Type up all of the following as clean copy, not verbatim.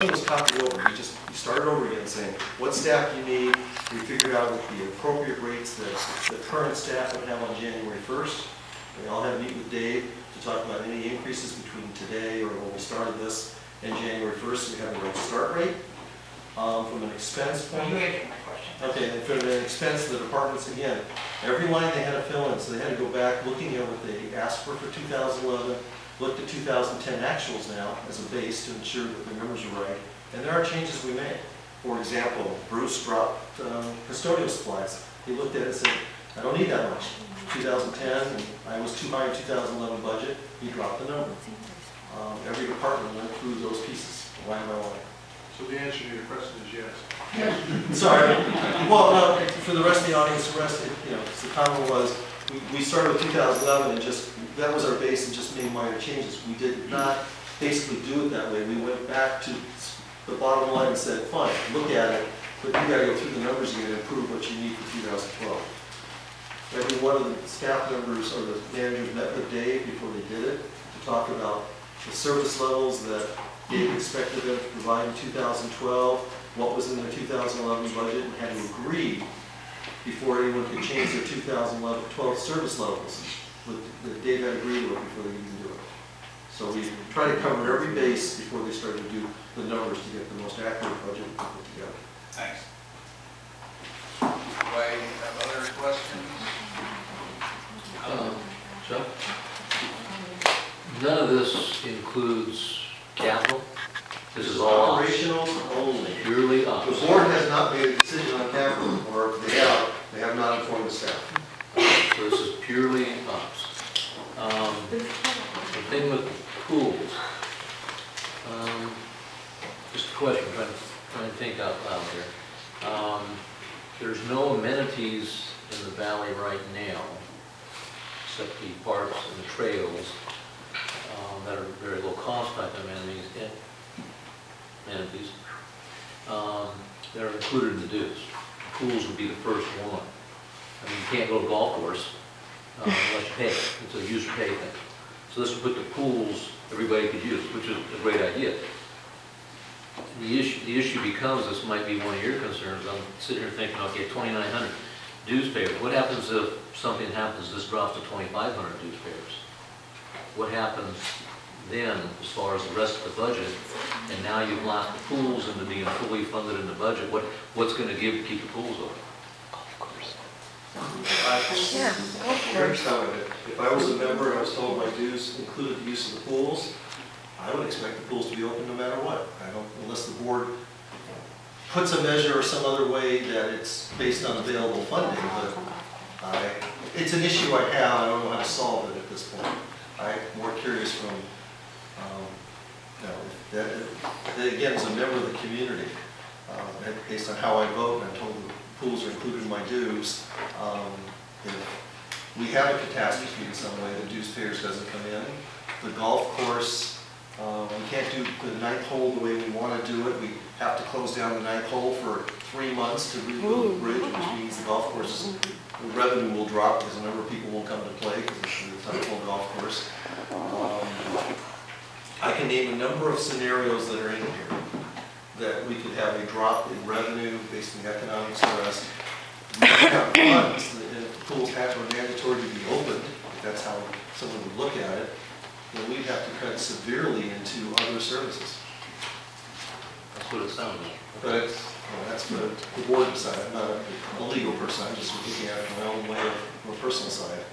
It was copied over. We started over again saying, what staff do you need? We figured out what the appropriate rates that the current staff would have on January 1st. We all had to meet with Dave to talk about any increases between today or when we started this and January 1st. So we have the right start rate. From an expense point. You answered my question. Okay, and from an expense, the departments, again, every line they had to fill in, so they had to go back looking at what they asked for 2011, looked at 2010 actuals now as a base to ensure that the numbers are right. And there are changes we made. For example, Bruce dropped custodial supplies. He looked at it and said, I don't need that much. 2010, and I was too high in 2011 budget, he dropped the number. Every department went through those pieces, line by line. So the answer to your question is yes. Sorry. Well, for the rest of the audience, the comment was, we started with 2011 and just, that was our base and just made minor changes. We did not basically do it that way. We went back to the bottom line and said, fine, look at it, but you gotta go through the numbers again and improve what you need for 2012. Every one of the staff members or the managers met with Dave before they did it to talk about the service levels that Dave expected them to provide in 2012, what was in their 2011 budget, and had to agree before anyone could change their 2012 service levels. That Dave had agreed to it before they even do it. So we try to cover every base before they start to do the numbers to get the most accurate budget we can put together. Thanks. Do I have other questions? Chuck? None of this includes capital? This is all ops. Operational only. Purely The ops. board has not made a decision on capital, or they have not informed the staff. So this is purely ops. The thing with the pools, just a question, trying to think out loud here. There's no amenities in the valley right now, except the parks and the trails that are very low cost type amenities that are included in the dues. Pools would be the first one. I mean, you can't go to a golf course unless you pay. It's a user pay thing. So this would put the pools everybody could use, which is a great idea. The issue becomes, this might be one of your concerns. I'm sitting here thinking, okay, 2,900 dues payers. What happens if something happens, this drops to 2,500 dues payers? What happens then as far as the rest of the budget? And now you've locked the pools into being fully funded in the budget. What's going to give to keep the pools open? If I was a member and I was told my dues included the use of the pools, I would expect the pools to be open no matter what. Unless the board puts a measure or some other way that it's based on available funding, but it's an issue I have. I don't know how to solve it at this point. I'm more curious from, again, as a member of the community, based on how I vote, and I'm told the pools are included in my dues. If we have a catastrophe in some way, the dues payers doesn't come in. The golf course, we can't do the ninth hole the way we want to do it. We have to close down the ninth hole for 3 months to rebuild the bridge, which means the golf course, the revenue will drop because a number of people won't come to play because it's a ninth hole golf course. I can name a number of scenarios that are in here that we could have a drop in revenue based on the economic stress. We have funds, and if the pools are mandatory to be opened, if that's how someone would look at it, then we'd have to cut severely into other services. That's what it sounds like. But it's, that's the board side. I'm not a legal person. I'm just looking at it from my own way of a personal side.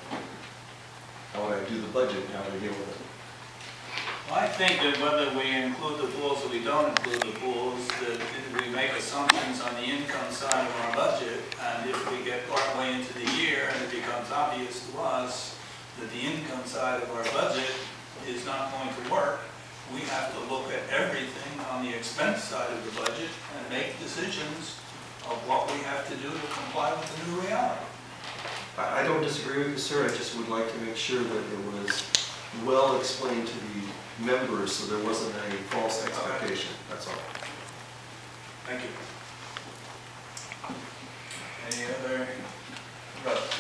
How would I do the budget and how would I deal with it? Well, I think that whether we include the pools or we don't include the pools, that we make assumptions on the income side of our budget, and if we get partway into the year and it becomes obvious to us that the income side of our budget is not going to work, we have to look at everything on the expense side of the budget and make decisions of what we have to do to comply with the new reality. I don't disagree with you, sir. I just would like to make sure that it was well explained to the members so there wasn't any false expectation. That's all. Thank you. Any other? Russ?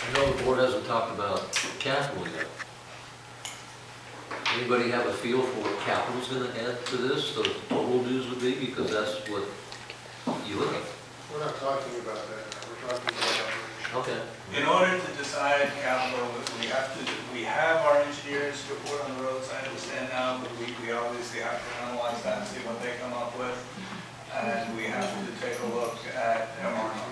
I know the board hasn't talked about capital yet. We anybody have a feel for what capital's gonna add to this, so the total dues would be, because that's what you look at? We're not talking about that now, we're talking about operation. Okay. In order to decide capital, we have our engineers report on the roads, I understand now, but we obviously have to analyze that and see what they come up with. And we have to take a look at MRNR.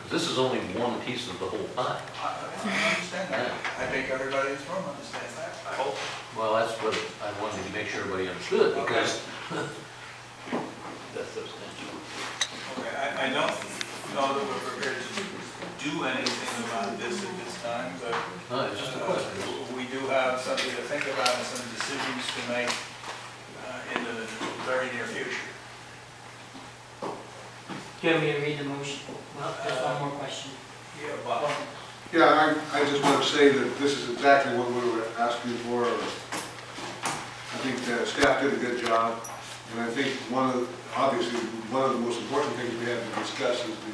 This is only one piece of the whole pie. I understand that. I think everybody in this room understands that, I hope. Well, that's what I wanted to make sure everybody understood, because that's substantial. Okay, I don't know that we're prepared to do anything about this at this time, but No, it's just a question. we do have something to think about and some decisions to make in the very near future. Do you want me to read the motion? Well, there's one more question. Yeah, Bob. Yeah, I just want to say that this is exactly what we were asking for. I think staff did a good job, and I think obviously, one of the most important things we have to discuss is the